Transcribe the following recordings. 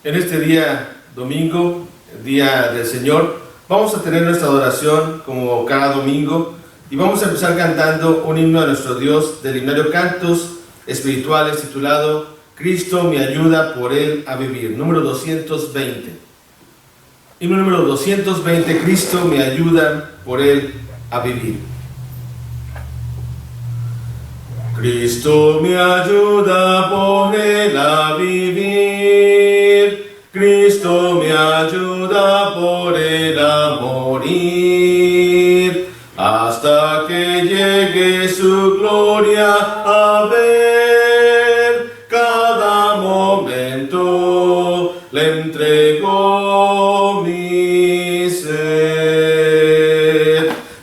En este día domingo, el día del Señor, vamos a tener nuestra adoración como cada domingo y vamos a empezar cantando un himno a nuestro Dios del himnario Cantos Espirituales titulado Cristo me ayuda por Él a vivir, número 220. Himno número 220, Cristo me ayuda por Él a vivir. Cristo me ayuda por Él a vivir, Cristo me ayuda por Él a morir, hasta que llegue su gloria a ver. Cada momento le entrego mi ser,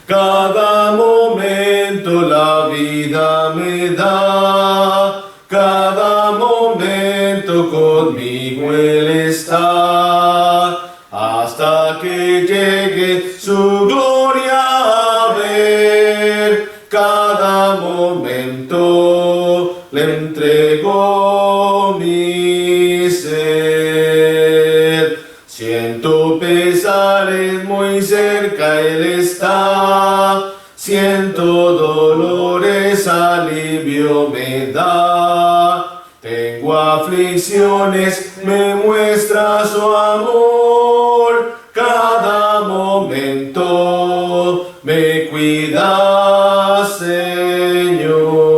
cada momento la vida me da, cada momento conmigo Él está, hasta que llegue su gloria a ver. Cada momento le entrego mi ser. Siento pesares, muy cerca Él está, siento dolores, alivio me da. Tengo aflicciones, me muestra su amor. Cada momento me cuida, Señor.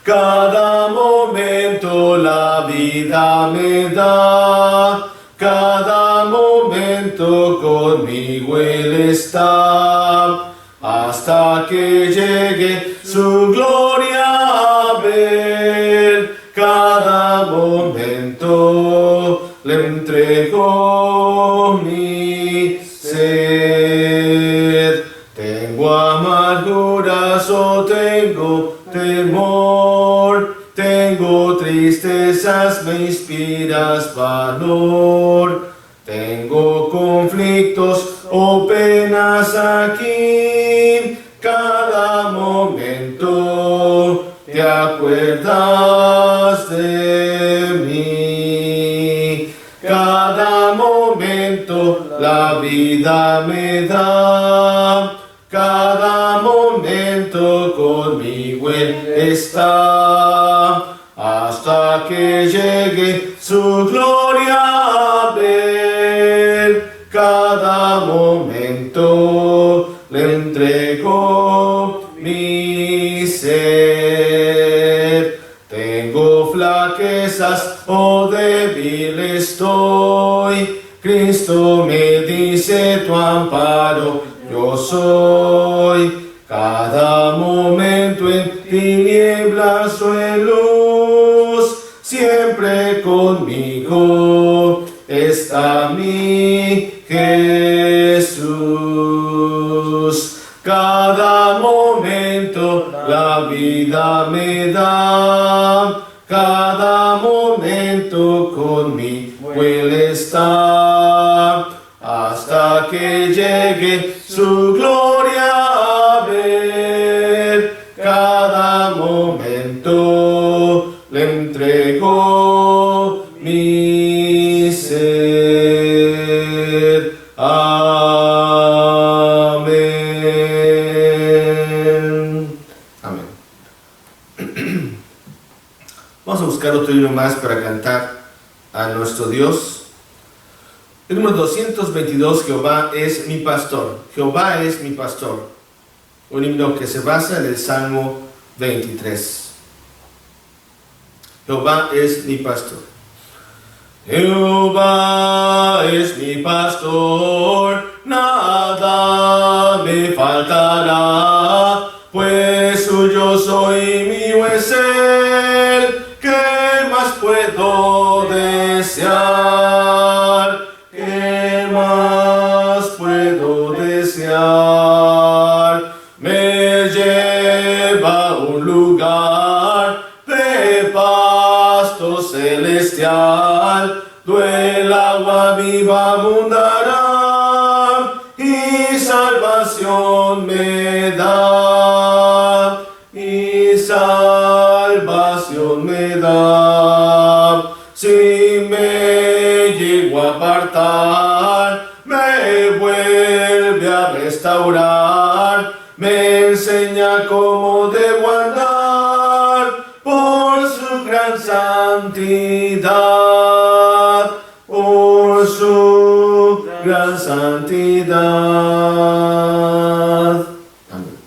Cada momento la vida me da. Cada momento conmigo Él está, hasta que llegue su gloria a ver. Cada momento le entrego mi ser. Tengo amarguras o tengo temor, tengo tristezas, me inspiras valor. Tengo conflictos o penas aquí, cada momento te acuerdas de mí. Cada momento la vida me da, cada momento conmigo Él está, hasta que llegue su gloria a ver. Cada momento le entrego mi ser. Tengo flaquezas o débil estoy, Cristo me dice tu amparo yo soy. Cada momento en tinieblas o en luz, siempre conmigo está mi Jesús. Cada momento la vida me da, cada momento conmigo Él está, hasta que llegue su gloria a ver. Cada momento le entrego mi ser. Amén. Amén. Vamos a buscar otro himno más para cantar a nuestro Dios. El número 222, Jehová es mi pastor. Jehová es mi pastor. Un himno que se basa en el Salmo 23. Jehová es mi pastor. Jehová es mi pastor, nada me faltará, pues suyo soy, mío es Él. ¿Qué más puedo desear? ¿Qué más puedo desear? Me lleva a un lugar de pasto celestial, donde el agua viva abundará y salvación me da, y salvación me da. Si me enseña cómo debo andar por su gran santidad, por su gran santidad. Amén.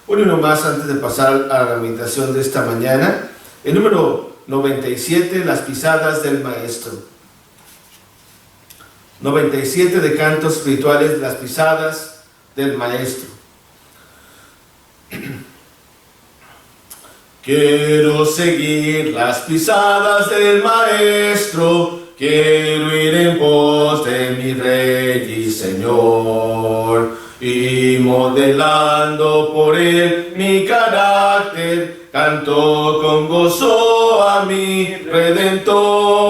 Uno más antes de pasar a la meditación de esta mañana. El número 97, las pisadas del Maestro. 97 de cantos espirituales, las pisadas del Maestro. Quiero seguir las pisadas del Maestro, quiero ir en pos de mi Rey y Señor, y modelando por él mi carácter, canto con gozo a mi Redentor.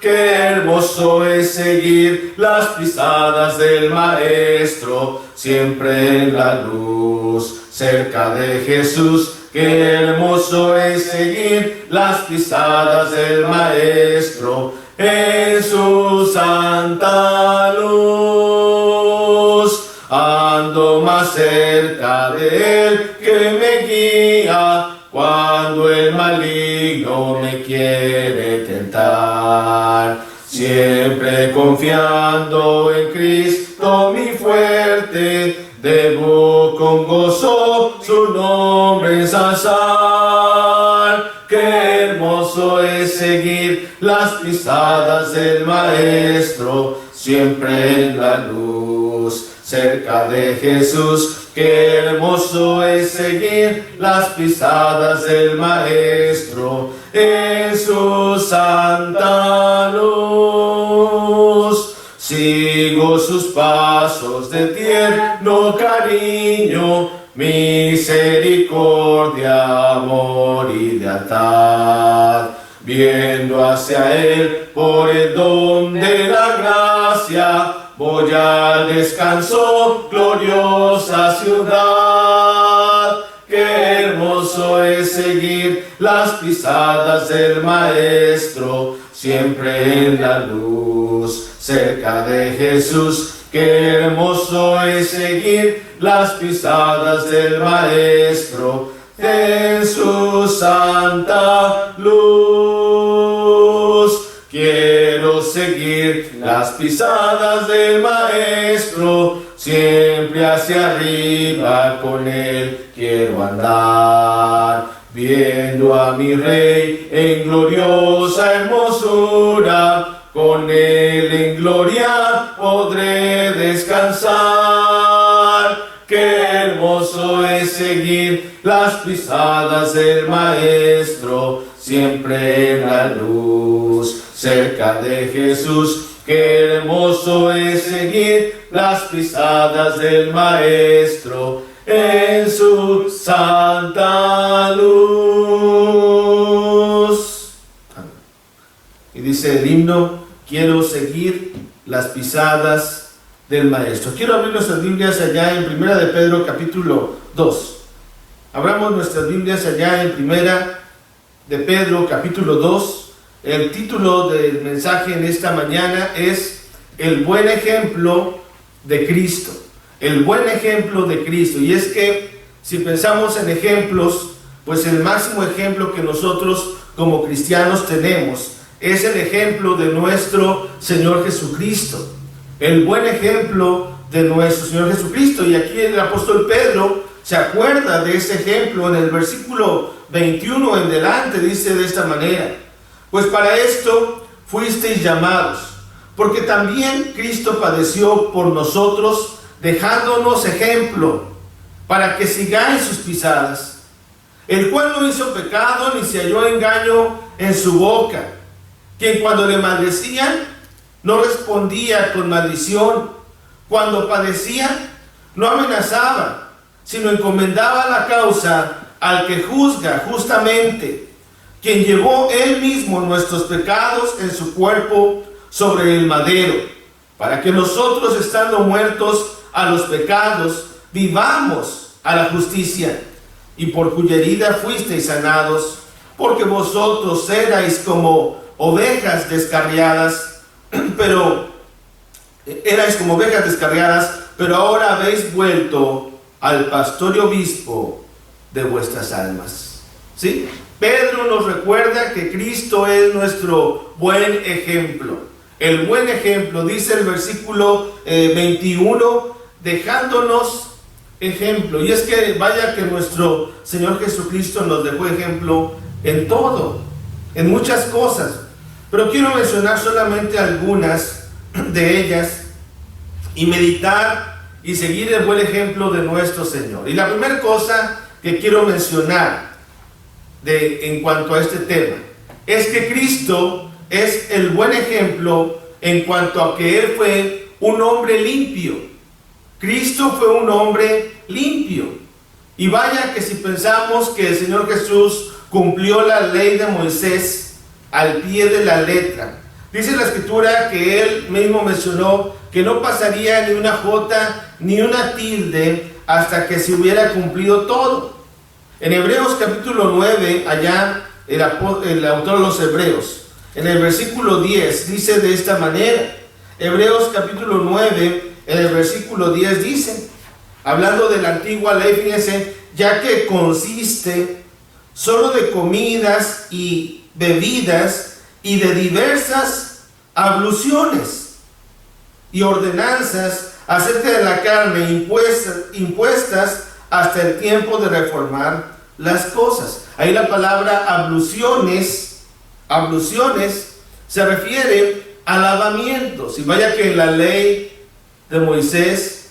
Qué hermoso es seguir las pisadas del Maestro, siempre en la luz, cerca de Jesús. Qué hermoso es seguir las pisadas del Maestro, en su santa luz. Ando más cerca de él que me guía cuando el maligno me quiere tentar. Siempre confiando en Cristo mi fuerte, debo con gozo su nombre ensalzar. Qué hermoso es seguir las pisadas del Maestro, siempre en la luz, cerca de Jesús. Qué hermoso es seguir las pisadas del Maestro, en su santa luz. Sigo sus pasos de tierno cariño, misericordia, amor y lealtad. Viendo hacia él por el don de la gracia, voy al descanso, gloriosa ciudad. Qué hermoso es seguir las pisadas del Maestro, siempre en la luz, cerca de Jesús. Qué hermoso es seguir las pisadas del Maestro, en su santa luz. Quiero seguir las pisadas del Maestro, siempre hacia arriba con él quiero andar. Viendo a mi Rey en gloriosa hermosura, con él en gloria podré descansar. Qué hermoso es seguir las pisadas del Maestro, siempre en la luz, cerca de Jesús. Qué hermoso es seguir las pisadas del Maestro, en su santa luz. Y dice el himno: quiero seguir las pisadas del Maestro. Quiero abrir nuestras Biblias allá en Primera de Pedro capítulo 2. Abramos nuestras Biblias allá en Primera de Pedro capítulo 2. El título del mensaje en esta mañana es El buen ejemplo de Cristo. El buen ejemplo de Cristo. Y es que si pensamos en ejemplos, pues el máximo ejemplo que nosotros como cristianos tenemos es el ejemplo de nuestro Señor Jesucristo. El buen ejemplo de nuestro Señor Jesucristo. Y aquí el apóstol Pedro se acuerda de ese ejemplo en el versículo 21 en delante. Dice de esta manera: pues para esto fuisteis llamados, porque también Cristo padeció por nosotros, dejándonos ejemplo, para que sigáis sus pisadas, el cual no hizo pecado, ni se halló engaño en su boca, quien cuando le maldecían, no respondía con maldición, cuando padecía, no amenazaba, sino encomendaba la causa al que juzga justamente, quien llevó él mismo nuestros pecados en su cuerpo sobre el madero, para que nosotros, estando muertos a los pecados, vivamos a la justicia, y por cuya herida fuisteis sanados, porque vosotros erais como ovejas descarriadas, pero ahora habéis vuelto al pastor y obispo de vuestras almas. ¿Sí? Pedro nos recuerda que Cristo es nuestro buen ejemplo. El buen ejemplo, dice el versículo 21, dejándonos ejemplo. Y es que vaya que nuestro Señor Jesucristo nos dejó ejemplo en todo, en muchas cosas. Pero quiero mencionar solamente algunas de ellas y meditar y seguir el buen ejemplo de nuestro Señor. Y la primera cosa que quiero mencionar en cuanto a este tema es que Cristo es el buen ejemplo en cuanto a que Él fue un hombre limpio. Cristo fue un hombre limpio. Y vaya que si pensamos que el Señor Jesús cumplió la ley de Moisés al pie de la letra, dice la Escritura que Él mismo mencionó que no pasaría ni una jota ni una tilde hasta que se hubiera cumplido todo. En Hebreos capítulo 9, allá el autor de los Hebreos, en el versículo 10, dice de esta manera. Hebreos capítulo 9, en el versículo 10 dice, hablando de la antigua ley, fíjense, ya que consiste solo de comidas y bebidas y de diversas abluciones y ordenanzas acerca de la carne impuestas hasta el tiempo de reformar las cosas. Ahí la palabra abluciones se refiere a lavamientos. Y vaya que en la ley de Moisés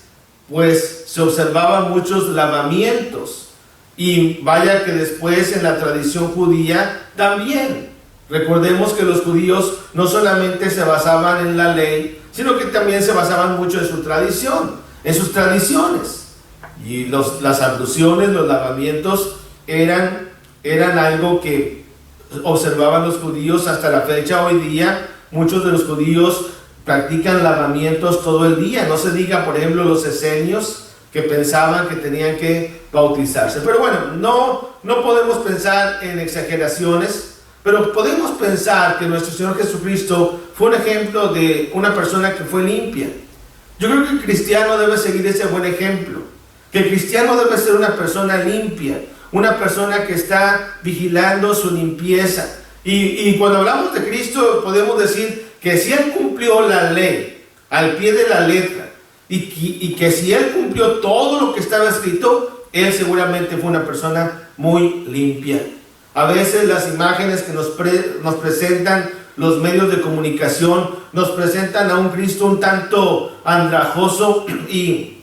pues se observaban muchos lavamientos, y vaya que después en la tradición judía también. Recordemos que los judíos no solamente se basaban en la ley, sino que también se basaban mucho en su tradición, en sus tradiciones. Y las abluciones, los lavamientos eran algo que observaban los judíos hasta la fecha. Hoy día muchos de los judíos practican lavamientos todo el día. No se diga, por ejemplo, los esenios, que pensaban que tenían que bautizarse. Pero bueno, no podemos pensar en exageraciones, pero podemos pensar que nuestro Señor Jesucristo fue un ejemplo de una persona que fue limpia. Yo creo que el cristiano debe seguir ese buen ejemplo, que el cristiano debe ser una persona limpia, una persona que está vigilando su limpieza. Y cuando hablamos de Cristo podemos decir que si Él cumplió la ley al pie de la letra, y que si Él cumplió todo lo que estaba escrito, Él seguramente fue una persona muy limpia. A veces las imágenes que nos presentan los medios de comunicación nos presentan a un Cristo un tanto andrajoso, y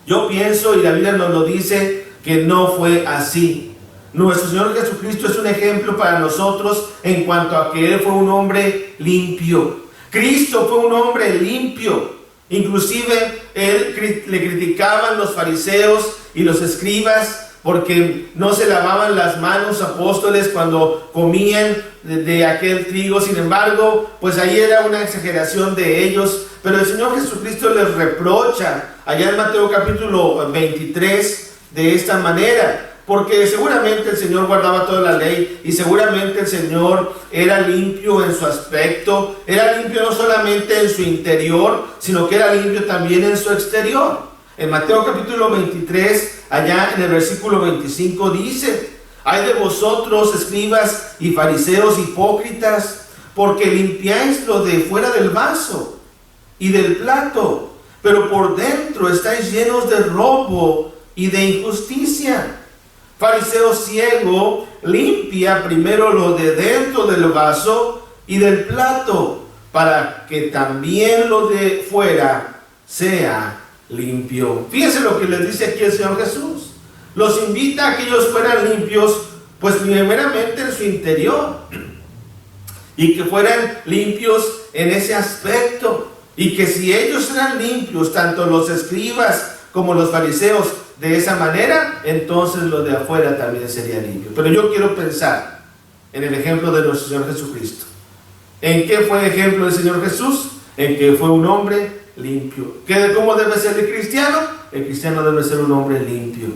yo pienso, y la Biblia nos lo dice, que no fue así. Nuestro Señor Jesucristo es un ejemplo para nosotros en cuanto a que Él fue un hombre limpio. Cristo fue un hombre limpio. Inclusive le criticaban los fariseos y los escribas porque no se lavaban las manos, apóstoles, cuando comían de aquel trigo. Sin embargo, pues ahí era una exageración de ellos. Pero el Señor Jesucristo les reprocha allá en Mateo capítulo 23 de esta manera, porque seguramente el Señor guardaba toda la ley, y seguramente el Señor era limpio en su aspecto, era limpio no solamente en su interior, sino que era limpio también en su exterior. En Mateo capítulo 23, allá en el versículo 25 dice: ay de vosotros, escribas y fariseos hipócritas, porque limpiáis lo de fuera del vaso y del plato, pero por dentro estáis llenos de robo y de injusticia. Fariseo ciego, limpia primero lo de dentro del vaso y del plato, para que también lo de fuera sea limpio. Fíjense lo que les dice aquí el Señor Jesús. Los invita a que ellos fueran limpios, pues primeramente en su interior, y que fueran limpios en ese aspecto, y que si ellos eran limpios, tanto los escribas como los fariseos, de esa manera, entonces lo de afuera también sería limpio. Pero yo quiero pensar en el ejemplo de nuestro Señor Jesucristo. ¿En qué fue ejemplo del Señor Jesús? En que fue un hombre limpio. ¿Cómo debe ser el cristiano? El cristiano debe ser un hombre limpio.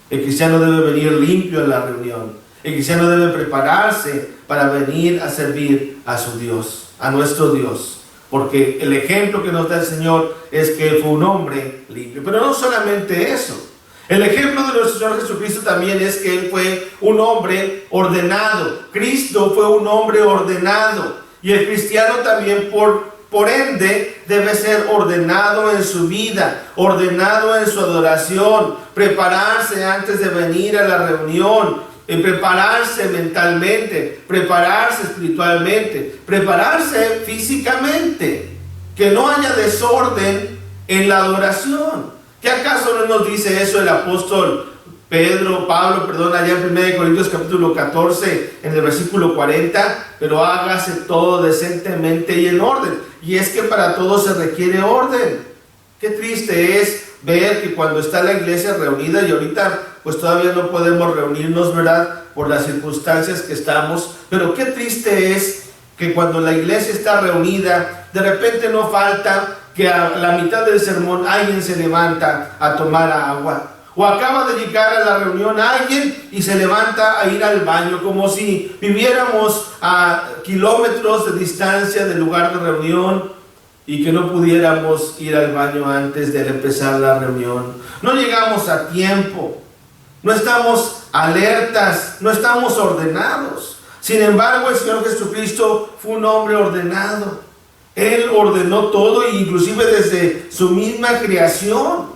El cristiano debe venir limpio a la reunión. El cristiano debe prepararse para venir a servir a su Dios, a nuestro Dios. Porque el ejemplo que nos da el Señor es que Él fue un hombre limpio. Pero no solamente eso, El ejemplo de nuestro Señor Jesucristo también es que Él fue un hombre ordenado. Cristo fue un hombre ordenado. Y el cristiano también por ende debe ser ordenado en su vida, ordenado en su adoración, prepararse antes de venir a la reunión, prepararse mentalmente, prepararse espiritualmente, prepararse físicamente, que no haya desorden en la adoración. ¿Qué acaso no nos dice eso el apóstol Pablo, allá en 1 Corintios capítulo 14, en el versículo 40, pero hágase todo decentemente y en orden? Y es que para todo se requiere orden. Qué triste es ver que cuando está la iglesia reunida, y ahorita pues todavía no podemos reunirnos, ¿verdad?, por las circunstancias que estamos, pero qué triste es que cuando la iglesia está reunida, de repente no falta que a la mitad del sermón alguien se levanta a tomar agua. O acaba de llegar a la reunión alguien y se levanta a ir al baño, como si viviéramos a kilómetros de distancia del lugar de reunión y que no pudiéramos ir al baño antes de empezar la reunión. No llegamos a tiempo, no estamos alertas, no estamos ordenados. Sin embargo, el Señor Jesucristo fue un hombre ordenado. Él ordenó todo, e inclusive desde su misma creación.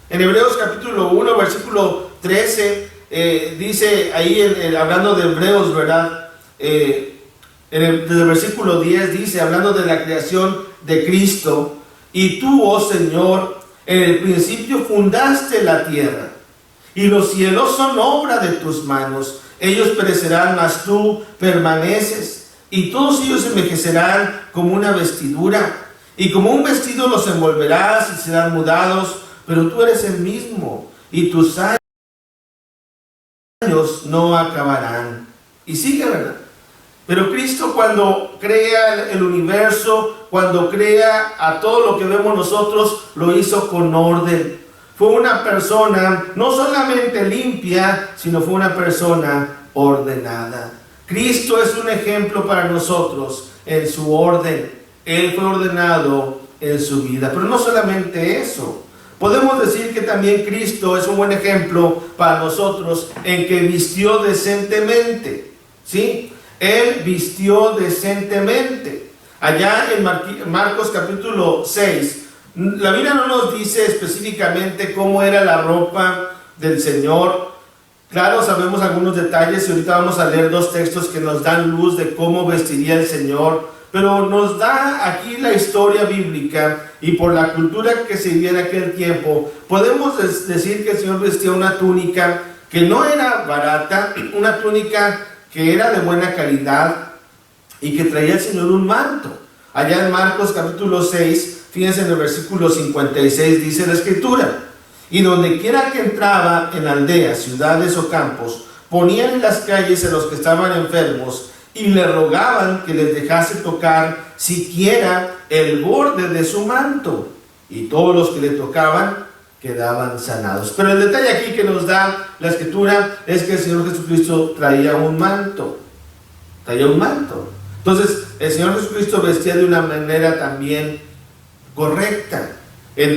En Hebreos capítulo 1, versículo 13, dice ahí, hablando de Hebreos, ¿verdad? Desde el versículo 10 dice, hablando de la creación de Cristo: y tú, oh Señor, en el principio fundaste la tierra, y los cielos son obra de tus manos. Ellos perecerán, mas tú permaneces, y todos ellos envejecerán como una vestidura, y como un vestido los envolverás y serán mudados, pero tú eres el mismo, y tus años no acabarán. Y sigue, ¿verdad? Pero Cristo, cuando crea el universo, cuando crea a todo lo que vemos nosotros, lo hizo con orden. Fue una persona no solamente limpia, sino fue una persona ordenada. Cristo es un ejemplo para nosotros en su orden. Él fue ordenado en su vida. Pero no solamente eso. Podemos decir que también Cristo es un buen ejemplo para nosotros en que vistió decentemente. ¿Sí? Él vistió decentemente. Allá en Marcos capítulo 6, la Biblia no nos dice específicamente cómo era la ropa del Señor. Claro, sabemos algunos detalles y ahorita vamos a leer dos textos que nos dan luz de cómo vestiría el Señor, pero nos da aquí la historia bíblica, y por la cultura que se vivía en aquel tiempo, podemos decir que el Señor vestía una túnica que no era barata, una túnica que era de buena calidad y que traía el Señor un manto. Allá en Marcos capítulo 6, fíjense en el versículo 56, dice la Escritura: y donde quiera que entraba en aldeas, ciudades o campos, ponían en las calles a los que estaban enfermos y le rogaban que les dejase tocar siquiera el borde de su manto, y todos los que le tocaban quedaban sanados. Pero el detalle aquí que nos da la Escritura es que el Señor Jesucristo traía un manto. Traía un manto. Entonces, el Señor Jesucristo vestía de una manera también correcta.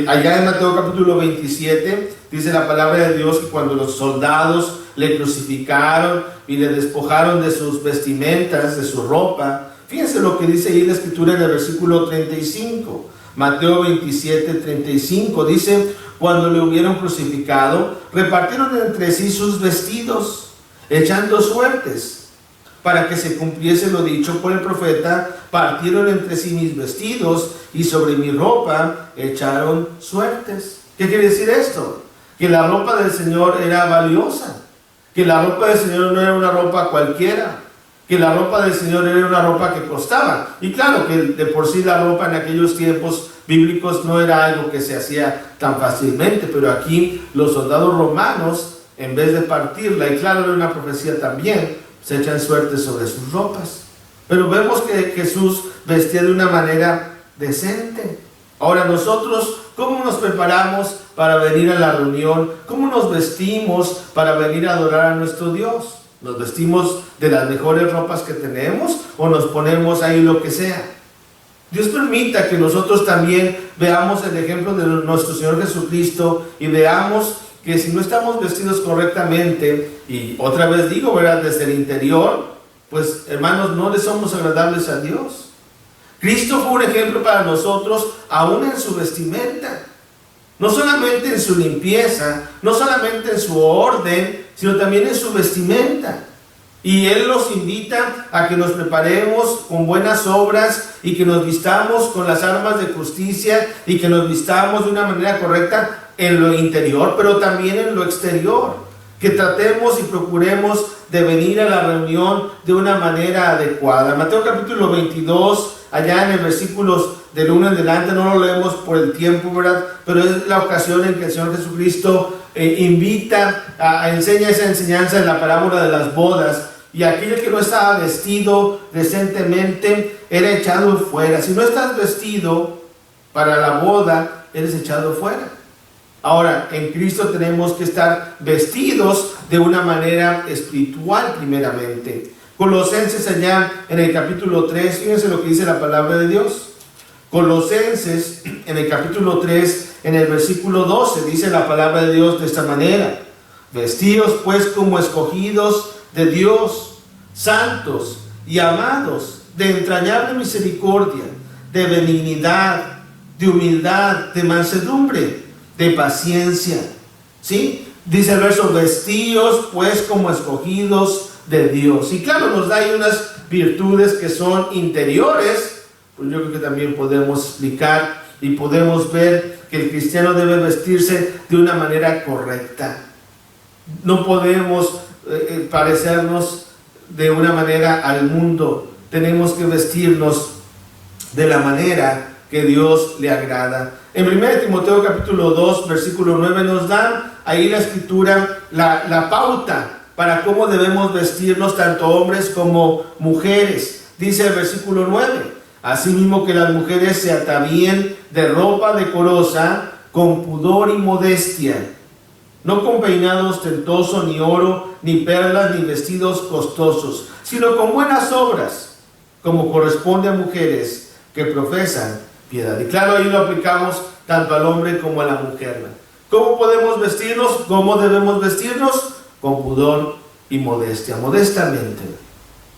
Allá en Mateo capítulo 27 dice la palabra de Dios que cuando los soldados le crucificaron y le despojaron de sus vestimentas, de su ropa, fíjense lo que dice ahí la Escritura en el versículo 35. Mateo 27, 35 dice: cuando le hubieron crucificado, repartieron entre sí sus vestidos, echando suertes. Para que se cumpliese lo dicho por el profeta: partieron entre sí mis vestidos y sobre mi ropa echaron suertes. ¿Qué quiere decir esto? Que la ropa del Señor era valiosa, que la ropa del Señor no era una ropa cualquiera, que la ropa del Señor era una ropa que costaba. Y claro que de por sí la ropa en aquellos tiempos bíblicos no era algo que se hacía tan fácilmente, pero aquí los soldados romanos, en vez de partirla, y claro, era una profecía también, se echan suertes sobre sus ropas. Pero vemos que Jesús vestía de una manera decente. Ahora nosotros, ¿cómo nos preparamos para venir a la reunión? ¿Cómo nos vestimos para venir a adorar a nuestro Dios? ¿Nos vestimos de las mejores ropas que tenemos o nos ponemos ahí lo que sea? Dios permita que nosotros también veamos el ejemplo de nuestro Señor Jesucristo y veamos que si no estamos vestidos correctamente, y otra vez digo, ¿verdad?, desde el interior, pues hermanos, no le somos agradables a Dios. Cristo fue un ejemplo para nosotros, aún en su vestimenta. No solamente en su limpieza, no solamente en su orden, sino también en su vestimenta. Y Él nos invita a que nos preparemos con buenas obras y que nos vistamos con las armas de justicia y que nos vistamos de una manera correcta en lo interior, pero también en lo exterior. Que tratemos y procuremos de venir a la reunión de una manera adecuada. Mateo capítulo 22, allá en el versículos del 1 en adelante, no lo leemos por el tiempo, ¿verdad? Pero es la ocasión en que el Señor Jesucristo enseña esa enseñanza en la parábola de las bodas, y aquel que no estaba vestido decentemente era echado fuera. Si no estás vestido para la boda, eres echado fuera. Ahora, en Cristo tenemos que estar vestidos de una manera espiritual primeramente. Colosenses allá en el capítulo 3, fíjense lo que dice la palabra de Dios. Colosenses en el capítulo 3, en el versículo 12, dice la palabra de Dios de esta manera: vestidos pues como escogidos de Dios, santos y amados, de entrañable misericordia, de benignidad, de humildad, de mansedumbre, de paciencia. ¿Sí? Dice el verso: vestidos pues como escogidos de Dios. Y claro, nos da ahí unas virtudes que son interiores. Pues yo creo que también podemos explicar y podemos ver que el cristiano debe vestirse de una manera correcta. No podemos parecernos de una manera al mundo. Tenemos que vestirnos de la manera que Dios le agrada. En 1 Timoteo capítulo 2, versículo 9 nos da ahí la escritura la pauta para cómo debemos vestirnos, tanto hombres como mujeres. Dice el versículo 9: asimismo que las mujeres se atavíen de ropa decorosa, con pudor y modestia, no con peinado ostentoso, ni oro, ni perlas, ni vestidos costosos, sino con buenas obras, como corresponde a mujeres que profesan piedad. Y claro, ahí lo aplicamos tanto al hombre como a la mujer. ¿Cómo podemos vestirnos? ¿Cómo debemos vestirnos? Con pudor y modestia, modestamente.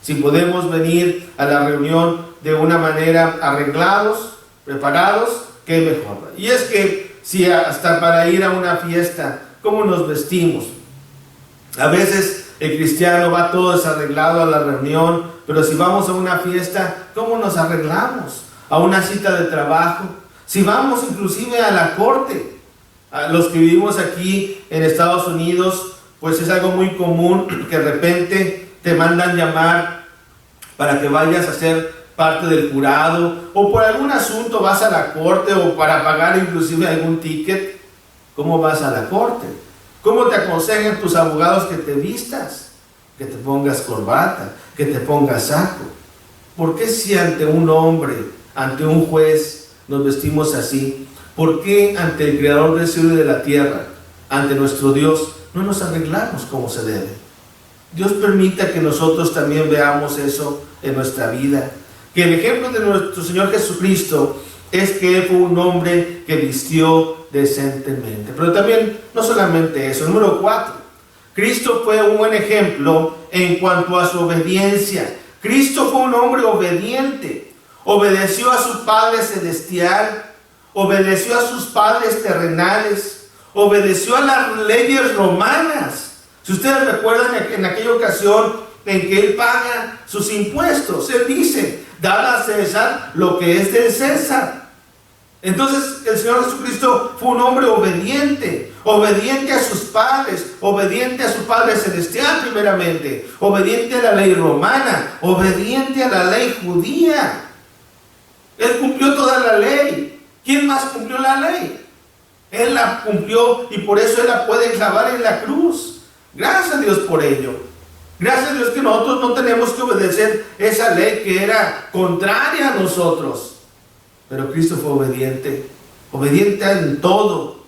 Si podemos venir a la reunión de una manera arreglados, preparados, qué mejor. Y es que si hasta para ir a una fiesta, ¿cómo nos vestimos? A veces el cristiano va todo desarreglado a la reunión, pero si vamos a una fiesta, ¿cómo nos arreglamos? A una cita de trabajo, si vamos inclusive a la corte. A los que vivimos aquí en Estados Unidos, pues es algo muy común que de repente te mandan llamar para que vayas a ser parte del jurado, o por algún asunto vas a la corte, o para pagar inclusive algún ticket. ¿Cómo vas a la corte? ¿Cómo te aconsejan tus abogados que te vistas? Que te pongas corbata, que te pongas saco. ¿Por qué si ante un hombre, ante un juez, nos vestimos así? ¿Por qué ante el Creador del cielo y de la tierra, ante nuestro Dios, no nos arreglamos como se debe? Dios permita que nosotros también veamos eso en nuestra vida. Que el ejemplo de nuestro Señor Jesucristo es que Él fue un hombre que vistió decentemente. Pero también, no solamente eso. Número 4, Cristo fue un buen ejemplo en cuanto a su obediencia. Cristo fue un hombre obediente. Obedeció a su Padre celestial, obedeció a sus padres terrenales, obedeció a las leyes romanas. Si ustedes recuerdan en aquella ocasión en que Él paga sus impuestos, Él dice: dad a César lo que es del César. Entonces el Señor Jesucristo fue un hombre obediente, obediente a sus padres, obediente a su Padre celestial primeramente, obediente a la ley romana, obediente a la ley judía. Él cumplió toda la ley. ¿Quién más cumplió la ley? Él la cumplió, y por eso Él la puede clavar en la cruz. Gracias a Dios por ello. Gracias a Dios que nosotros no tenemos que obedecer esa ley que era contraria a nosotros. Pero Cristo fue obediente, obediente en todo.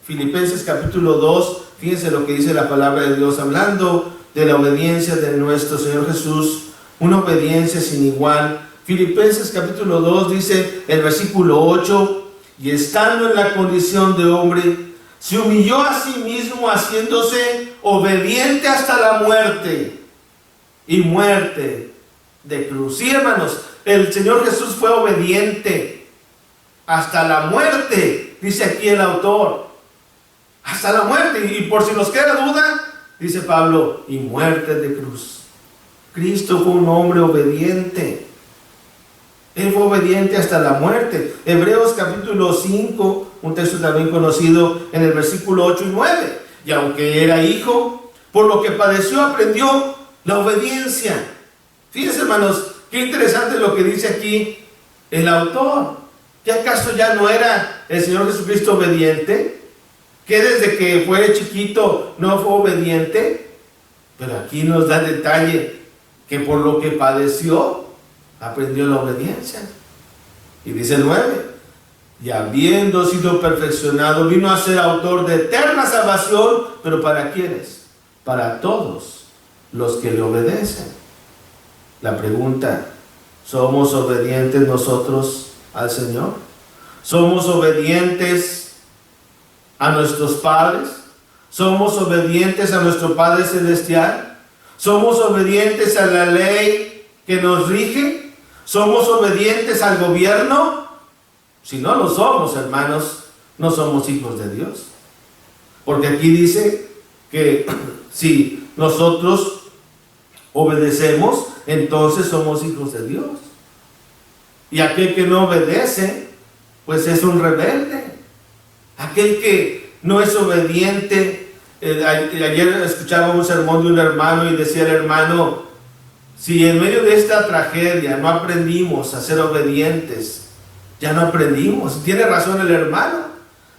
Filipenses capítulo 2, fíjense lo que dice la palabra de Dios, hablando de la obediencia de nuestro Señor Jesús, una obediencia sin igual. Filipenses capítulo 2 dice el versículo 8: y estando en la condición de hombre, se humilló a sí mismo haciéndose obediente hasta la muerte y muerte de cruz. Sí, hermanos, el Señor Jesús fue obediente hasta la muerte, dice aquí el autor, hasta la muerte. Y por si nos queda duda, dice Pablo, y muerte de cruz. Cristo fue un hombre obediente. Él fue obediente hasta la muerte. Hebreos capítulo 5, un texto también conocido en el versículo 8 y 9. Y aunque era hijo, por lo que padeció aprendió la obediencia. Fíjense, hermanos, qué interesante lo que dice aquí el autor. ¿Que acaso ya no era el Señor Jesucristo obediente? ¿Que desde que fue chiquito no fue obediente? Pero aquí nos da detalle que por lo que padeció aprendió la obediencia. Y dice el 9, y habiendo sido perfeccionado, vino a ser autor de eterna salvación. ¿Pero para quiénes? Para todos los que le obedecen. La pregunta, ¿somos obedientes nosotros al Señor? ¿Somos obedientes a nuestros padres? ¿Somos obedientes a nuestro Padre Celestial? ¿Somos obedientes a la ley que nos rige? ¿Somos obedientes al gobierno? Si no lo somos, hermanos, no somos hijos de Dios. Porque aquí dice que si nosotros obedecemos, entonces somos hijos de Dios. Y aquel que no obedece, pues es un rebelde. Aquel que no es obediente. Ayer escuchaba un sermón de un hermano y decía el hermano, si en medio de esta tragedia no aprendimos a ser obedientes, ya no aprendimos. Tiene razón el hermano.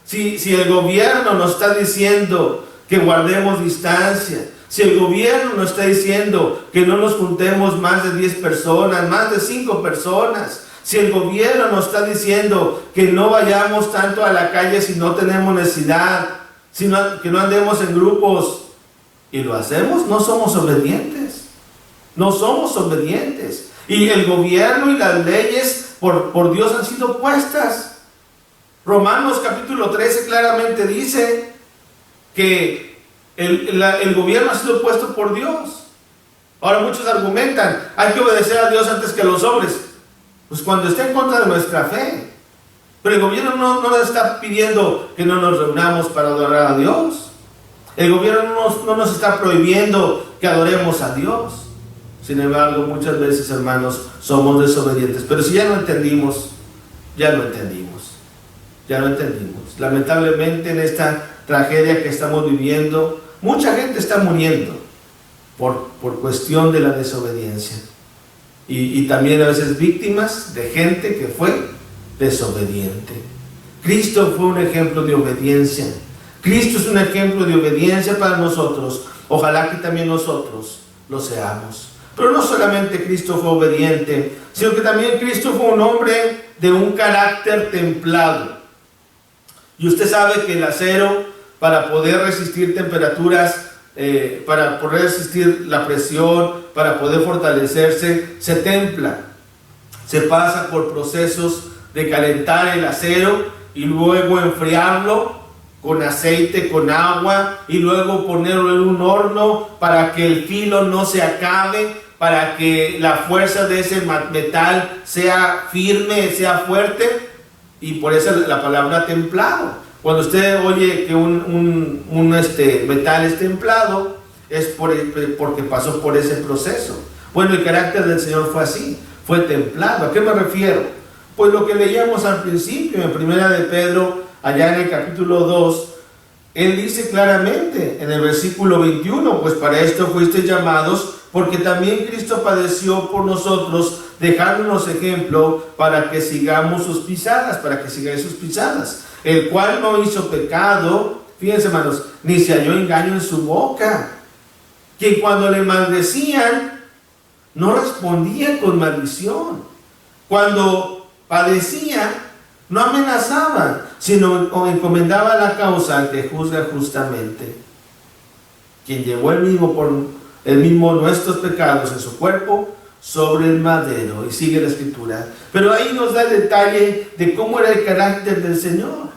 Si el gobierno nos está diciendo que guardemos distancia, si el gobierno nos está diciendo que no nos juntemos más de 10 personas, más de 5 personas, si el gobierno nos está diciendo que no vayamos tanto a la calle si no tenemos necesidad, que no andemos en grupos, y lo hacemos, no somos obedientes. No somos obedientes. Y el gobierno y las leyes por Dios han sido puestas. Romanos capítulo 13 claramente dice que el gobierno ha sido puesto por Dios. Ahora muchos argumentan, hay que obedecer a Dios antes que a los hombres. Pues cuando está en contra de nuestra fe. Pero el gobierno no nos está pidiendo que no nos reunamos para adorar a Dios. El gobierno no nos está prohibiendo que adoremos a Dios. Sin embargo, muchas veces, hermanos, somos desobedientes. Pero si ya lo entendimos, ya lo entendimos. Ya lo entendimos. Lamentablemente, en esta tragedia que estamos viviendo, mucha gente está muriendo por cuestión de la desobediencia. Y también a veces víctimas de gente que fue desobediente. Cristo fue un ejemplo de obediencia. Cristo es un ejemplo de obediencia para nosotros. Ojalá que también nosotros lo seamos. Pero no solamente Cristo fue obediente, sino que también Cristo fue un hombre de un carácter templado. Y usted sabe que el acero, para poder resistir temperaturas, para poder resistir la presión, para poder fortalecerse, se templa. Se pasa por procesos de calentar el acero y luego enfriarlo con aceite, con agua, y luego ponerlo en un horno para que el filo no se acabe, para que la fuerza de ese metal sea firme, sea fuerte, y por eso la palabra templado. Cuando usted oye que un metal es templado, es porque pasó por ese proceso. Bueno, el carácter del Señor fue así, fue templado. ¿A qué me refiero? Pues lo que leíamos al principio en Primera de Pedro, allá en el capítulo 2, él dice claramente en el versículo 21, pues para esto fuisteis llamados, porque también Cristo padeció por nosotros, dejándonos ejemplo para que sigamos sus pisadas, para que sigáis sus pisadas, el cual no hizo pecado, fíjense, hermanos, ni se halló engaño en su boca, que cuando le maldecían, no respondía con maldición. Cuando padecía, no amenazaba, sino encomendaba la causa al que juzga justamente, quien llevó el mismo nuestros pecados en su cuerpo sobre el madero. Y sigue la escritura. Pero ahí nos da el detalle de cómo era el carácter del Señor.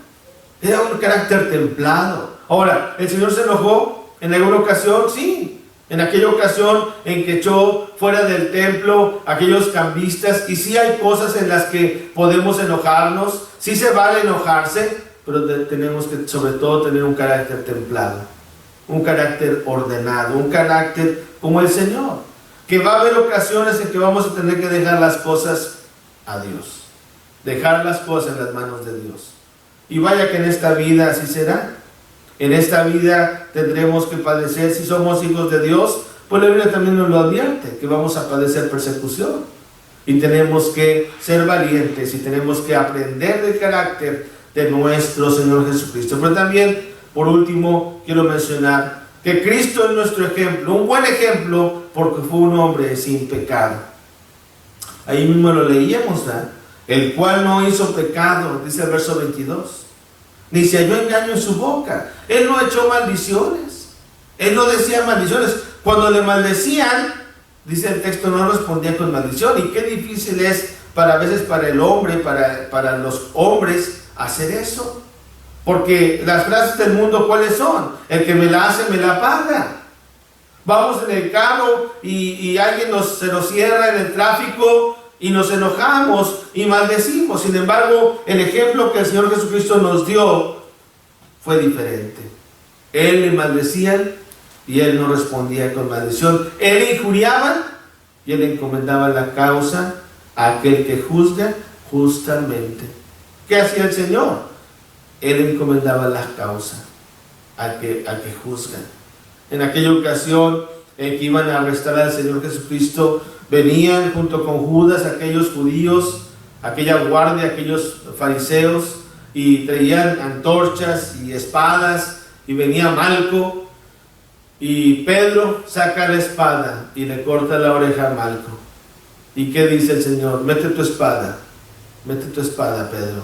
Era un carácter templado. Ahora, ¿el Señor se enojó en alguna ocasión? Sí. En aquella ocasión en que echó fuera del templo aquellos cambistas. Y sí hay cosas en las que podemos enojarnos. Sí se vale enojarse, pero tenemos que sobre todo tener un carácter templado. Un carácter ordenado. Un carácter como el Señor. Que va a haber ocasiones en que vamos a tener que dejar las cosas a Dios. Dejar las cosas en las manos de Dios. Y vaya que en esta vida así será. En esta vida tendremos que padecer, si somos hijos de Dios, pues la Biblia también nos lo advierte, que vamos a padecer persecución. Y tenemos que ser valientes y tenemos que aprender del carácter de nuestro Señor Jesucristo. Pero también, por último, quiero mencionar que Cristo es nuestro ejemplo, un buen ejemplo, porque fue un hombre sin pecado. Ahí mismo lo leíamos, ¿verdad? El cual no hizo pecado, dice el verso 22. Ni se halló engaño en su boca. Él no echó maldiciones. Él no decía maldiciones. Cuando le maldecían, dice el texto, no respondía con maldición. Y qué difícil es a veces para el hombre, para los hombres, hacer eso. Porque las frases del mundo, ¿cuáles son? El que me la hace, me la paga. Vamos en el carro y alguien se nos cierra en el tráfico y nos enojamos y maldecimos. Sin embargo, el ejemplo que el Señor Jesucristo nos dio fue diferente. Él le maldecían y Él no respondía con maldición. Él le injuriaban y Él encomendaba la causa a aquel que juzga justamente. ¿Qué hacía el Señor? Él encomendaba la causa a que juzgan. En aquella ocasión en que iban a arrestar al Señor Jesucristo, venían junto con Judas aquellos judíos, aquella guardia, aquellos fariseos, y traían antorchas y espadas, y venía Malco, y Pedro saca la espada y le corta la oreja a Malco. ¿Y qué dice el Señor? Mete tu espada, Pedro.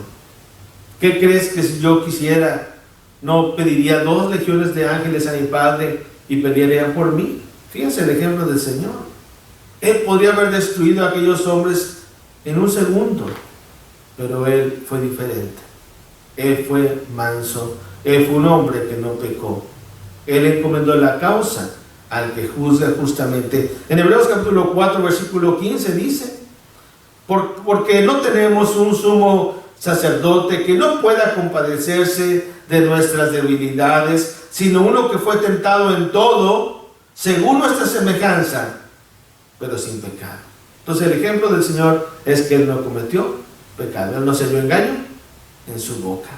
¿Qué crees que si yo quisiera, no pediría 2 legiones de ángeles a mi Padre y pelearían por mí? Fíjense el ejemplo del Señor. Él podría haber destruido a aquellos hombres en un segundo, pero Él fue diferente. Él fue manso. Él fue un hombre que no pecó. Él encomendó la causa al que juzga justamente. En Hebreos capítulo 4, versículo 15 dice, porque no tenemos un sumo sacerdote que no pueda compadecerse de nuestras debilidades, sino uno que fue tentado en todo, según nuestra semejanza, pero sin pecado. Entonces el ejemplo del Señor es que Él no cometió pecado. Él no se halló engaño en su boca.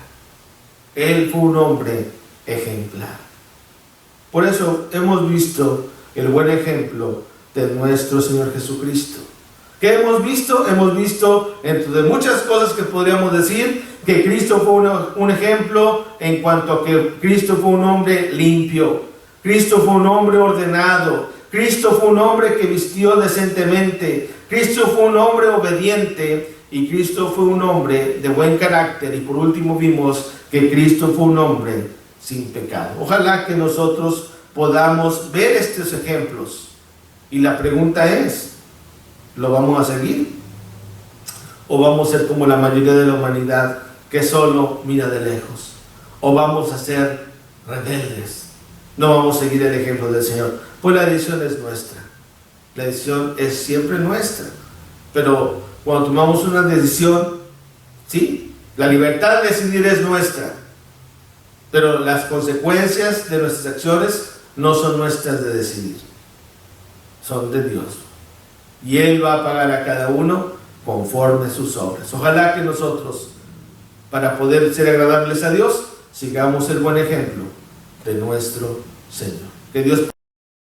Él fue un hombre ejemplar. Por eso hemos visto el buen ejemplo de nuestro Señor Jesucristo. ¿Qué hemos visto? Hemos visto, entre muchas cosas que podríamos decir, que Cristo fue un ejemplo en cuanto a que Cristo fue un hombre limpio. Cristo fue un hombre ordenado. Cristo fue un hombre que vistió decentemente. Cristo fue un hombre obediente. Y Cristo fue un hombre de buen carácter. Y por último vimos que Cristo fue un hombre sin pecado. Ojalá que nosotros podamos ver estos ejemplos. Y la pregunta es, ¿lo vamos a seguir? ¿O vamos a ser como la mayoría de la humanidad que solo mira de lejos? ¿O vamos a ser rebeldes? No vamos a seguir el ejemplo del Señor. Pues la decisión es nuestra. La decisión es siempre nuestra. Pero cuando tomamos una decisión, sí, la libertad de decidir es nuestra. Pero las consecuencias de nuestras acciones no son nuestras de decidir. Son de Dios. Y Él va a pagar a cada uno conforme sus obras. Ojalá que nosotros, para poder ser agradables a Dios, sigamos el buen ejemplo de nuestro Señor. Que Dios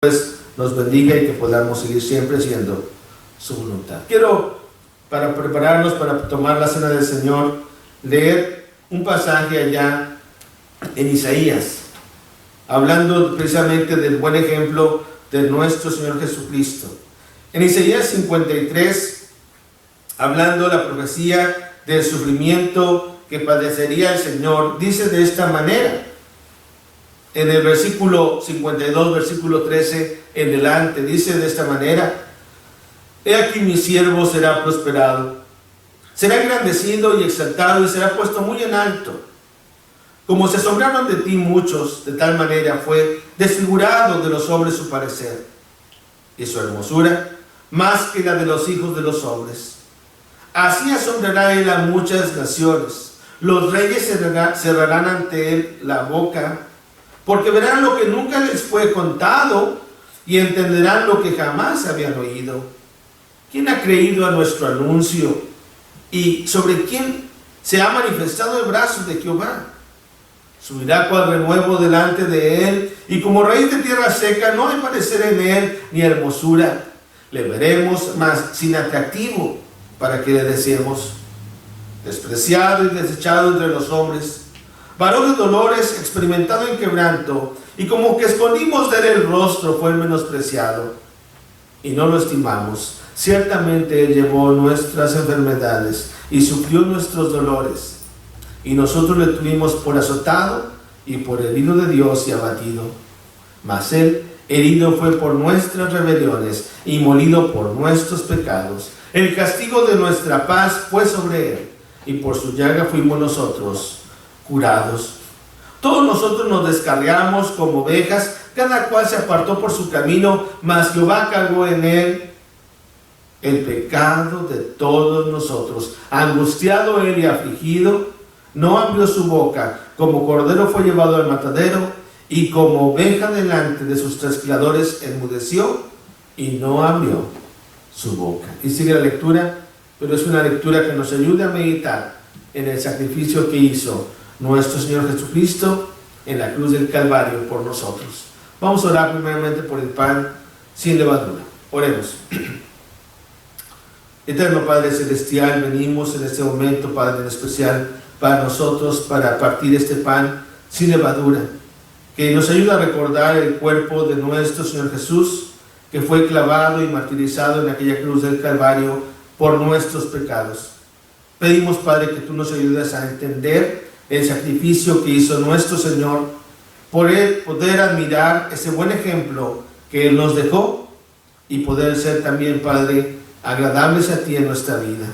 pues nos bendiga y que podamos seguir siempre siendo su voluntad. Quiero, para prepararnos para tomar la cena del Señor, leer un pasaje allá en Isaías, hablando precisamente del buen ejemplo de nuestro Señor Jesucristo. En Isaías 53, hablando la profecía del sufrimiento que padecería el Señor, dice de esta manera, en el versículo 52, versículo 13 en adelante, dice de esta manera: He aquí mi siervo será prosperado, será engrandecido y exaltado y será puesto muy en alto. Como se asombraron de ti muchos, de tal manera fue desfigurado de los hombres su parecer, y su hermosura más que la de los hijos de los hombres. Así asombrará él a muchas naciones. Los reyes cerrarán ante él la boca, porque verán lo que nunca les fue contado y entenderán lo que jamás habían oído. ¿Quién ha creído a nuestro anuncio? ¿Y sobre quién se ha manifestado el brazo de Jehová? Subirá cual renuevo delante de él, y como raíz de tierra seca, no hay parecer en él ni hermosura. Le veremos, mas sin atractivo, para que le deseemos. Despreciado y desechado entre los hombres, varón de dolores, experimentado en quebranto, y como que escondimos de él el rostro, fue menospreciado, y no lo estimamos. Ciertamente él llevó nuestras enfermedades y sufrió nuestros dolores, y nosotros le tuvimos por azotado y por herido de Dios y abatido. Mas él herido fue por nuestras rebeliones y molido por nuestros pecados. El castigo de nuestra paz fue sobre él, y por su llaga fuimos nosotros curados. Todos nosotros nos descarriamos como ovejas, cada cual se apartó por su camino, mas Jehová cargó en él el pecado de todos nosotros. Angustiado él y afligido, no abrió su boca. Como cordero fue llevado al matadero, y como oveja delante de sus trasquiladores enmudeció y no abrió su boca. Y sigue la lectura, pero es una lectura que nos ayuda a meditar en el sacrificio que hizo nuestro Señor Jesucristo en la cruz del Calvario por nosotros. Vamos a orar primeramente por el pan sin levadura. Oremos. Eterno Padre Celestial, venimos en este momento, Padre, en especial para nosotros, para partir este pan sin levadura, que nos ayuda a recordar el cuerpo de nuestro Señor Jesús, que fue clavado y martirizado en aquella cruz del Calvario por nuestros pecados. Pedimos, Padre, que tú nos ayudes a entender el sacrificio que hizo nuestro Señor, por él poder admirar ese buen ejemplo que Él nos dejó y poder ser también, Padre, agradables a ti en nuestra vida.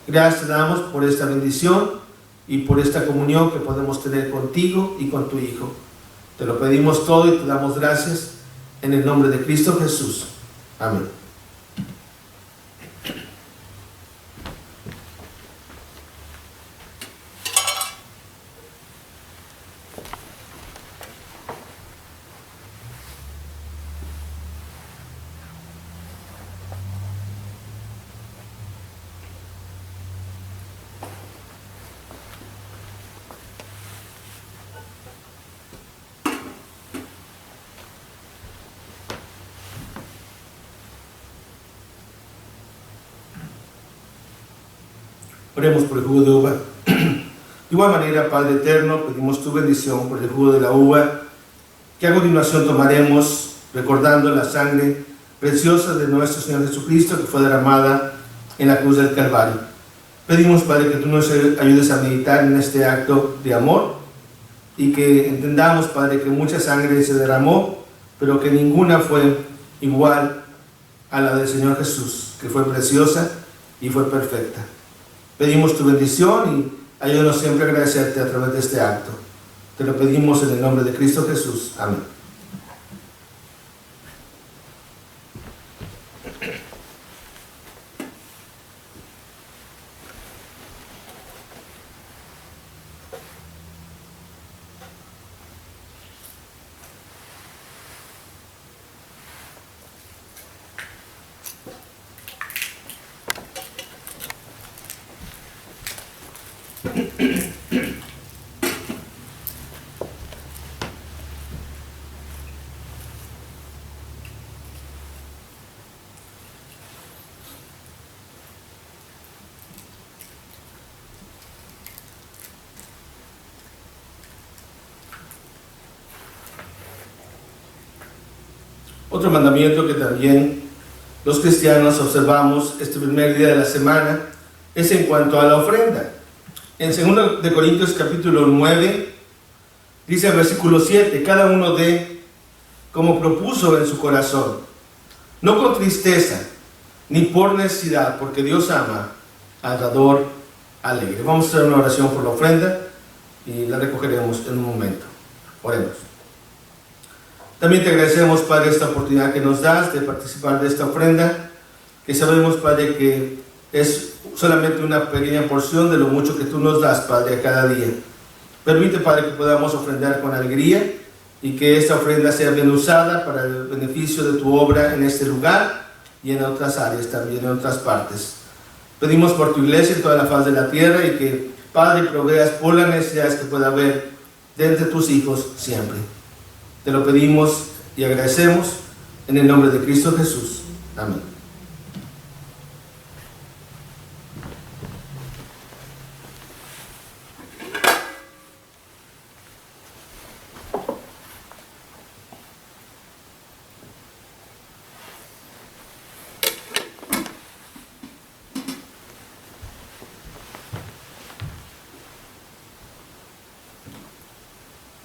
Gracias te damos por esta bendición y por esta comunión que podemos tener contigo y con tu Hijo. Te lo pedimos todo y te damos gracias en el nombre de Cristo Jesús. Amén. Oremos por el jugo de uva. De igual manera, Padre eterno, pedimos tu bendición por el jugo de la uva, que a continuación tomaremos recordando la sangre preciosa de nuestro Señor Jesucristo, que fue derramada en la cruz del Calvario. Pedimos, Padre, que tú nos ayudes a meditar en este acto de amor y que entendamos, Padre, que mucha sangre se derramó, pero que ninguna fue igual a la del Señor Jesús, que fue preciosa y fue perfecta. Pedimos tu bendición y ayúdanos siempre a agradecerte a través de este acto. Te lo pedimos en el nombre de Cristo Jesús. Amén. Otro mandamiento que también los cristianos observamos este primer día de la semana es en cuanto a la ofrenda. En 2 de Corintios capítulo 9 dice el versículo 7: cada uno dé como propuso en su corazón, no con tristeza ni por necesidad, porque Dios ama al dador alegre. Vamos a hacer una oración por la ofrenda y la recogeremos en un momento. Oremos. También te agradecemos, Padre, esta oportunidad que nos das de participar de esta ofrenda, que sabemos, Padre, que es solamente una pequeña porción de lo mucho que tú nos das, Padre, a cada día. Permite, Padre, que podamos ofrendar con alegría y que esta ofrenda sea bien usada para el beneficio de tu obra en este lugar y en otras áreas también, en otras partes. Pedimos por tu iglesia en toda la faz de la tierra y que, Padre, proveas por las necesidades que pueda haber de entre tus hijos siempre. Te lo pedimos y agradecemos en el nombre de Cristo Jesús. Amén.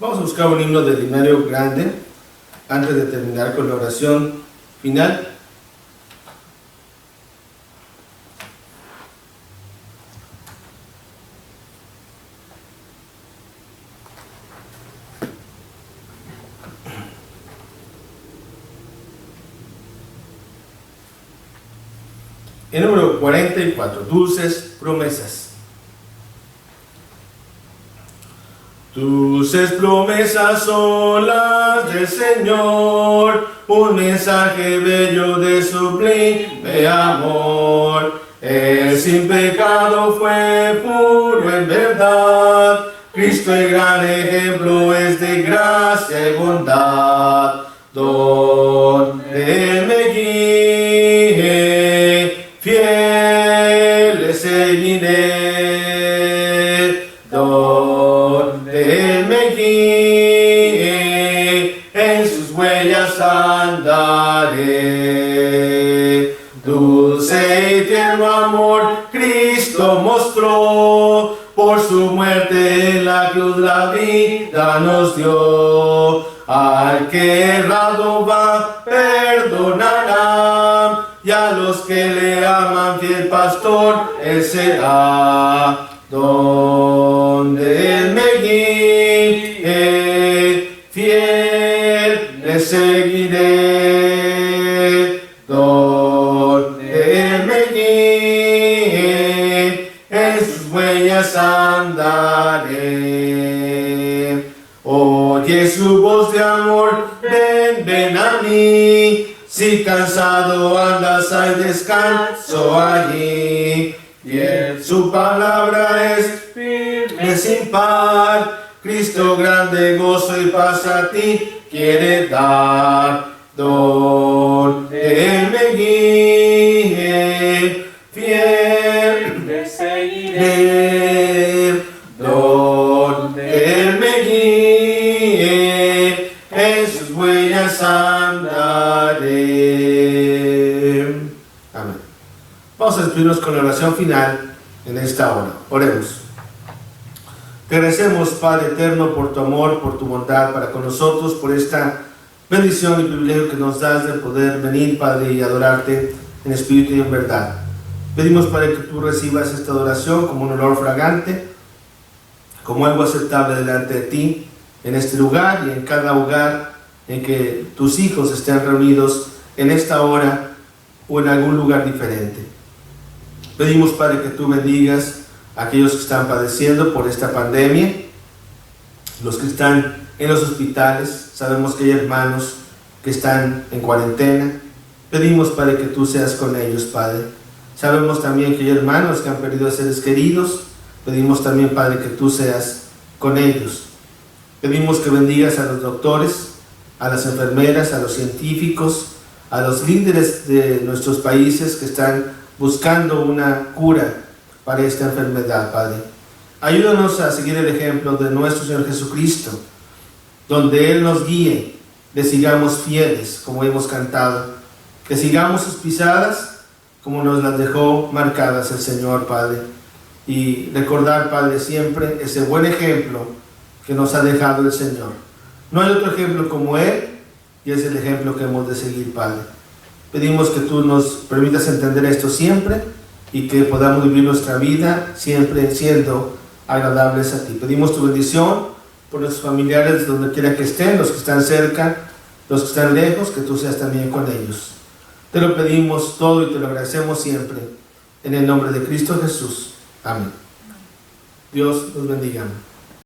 Vamos a buscar un himno del himnario grande antes de terminar con la oración final. El número 44, Dulces Promesas. Dulces promesas son las del Señor, un mensaje bello de sublime amor. Él sin pecado fue puro en verdad, Cristo el gran ejemplo es de gracia y bondad. Donde Él me guíe, fiel le seguiré. Andaré. Dulce y tierno amor Cristo mostró, por su muerte en la cruz la vida nos dio. Al que errado va perdonará, y a los que le aman fiel pastor Él será. Donde Él me guíe, fiel le seguiré. Donde Él me guíe, en sus huellas andaré. Oye su voz de amor, ven, ven a mí. Si cansado andas, hay descanso allí. Y su palabra es firme sin par. Cristo grande gozo y paz a ti quiere dar. Donde Él me guíe, fiel le seguiré. Donde Él me guíe, en sus huellas andaré. Amén. Vamos a despedirnos con la oración final en esta hora. Oremos. Te agradecemos, Padre eterno, por tu amor, por tu bondad para con nosotros, por esta bendición y privilegio que nos das de poder venir, Padre, y adorarte en espíritu y en verdad. Pedimos, Padre, que tú recibas esta adoración como un olor fragante, como algo aceptable delante de ti, en este lugar y en cada hogar en que tus hijos estén reunidos en esta hora o en algún lugar diferente. Pedimos, Padre, que tú bendigas a aquellos que están padeciendo por esta pandemia, los que están en los hospitales. Sabemos que hay hermanos que están en cuarentena. Pedimos, Padre, que tú seas con ellos, Padre. Sabemos también que hay hermanos que han perdido a seres queridos. Pedimos también, Padre, que tú seas con ellos. Pedimos que bendigas a los doctores, a las enfermeras, a los científicos, a los líderes de nuestros países que están buscando una cura para esta enfermedad, Padre. Ayúdanos a seguir el ejemplo de nuestro Señor Jesucristo, donde Él nos guíe, le sigamos fieles, como hemos cantado, que sigamos sus pisadas, como nos las dejó marcadas el Señor, Padre, y recordar, Padre, siempre ese buen ejemplo que nos ha dejado el Señor. No hay otro ejemplo como Él, y es el ejemplo que hemos de seguir, Padre. Pedimos que tú nos permitas entender esto siempre, y que podamos vivir nuestra vida siempre siendo agradables a ti. Pedimos tu bendición por nuestros familiares donde quiera que estén, los que están cerca, los que están lejos, que tú seas también con ellos. Te lo pedimos todo y te lo agradecemos siempre. En el nombre de Cristo Jesús. Amén. Dios los bendiga.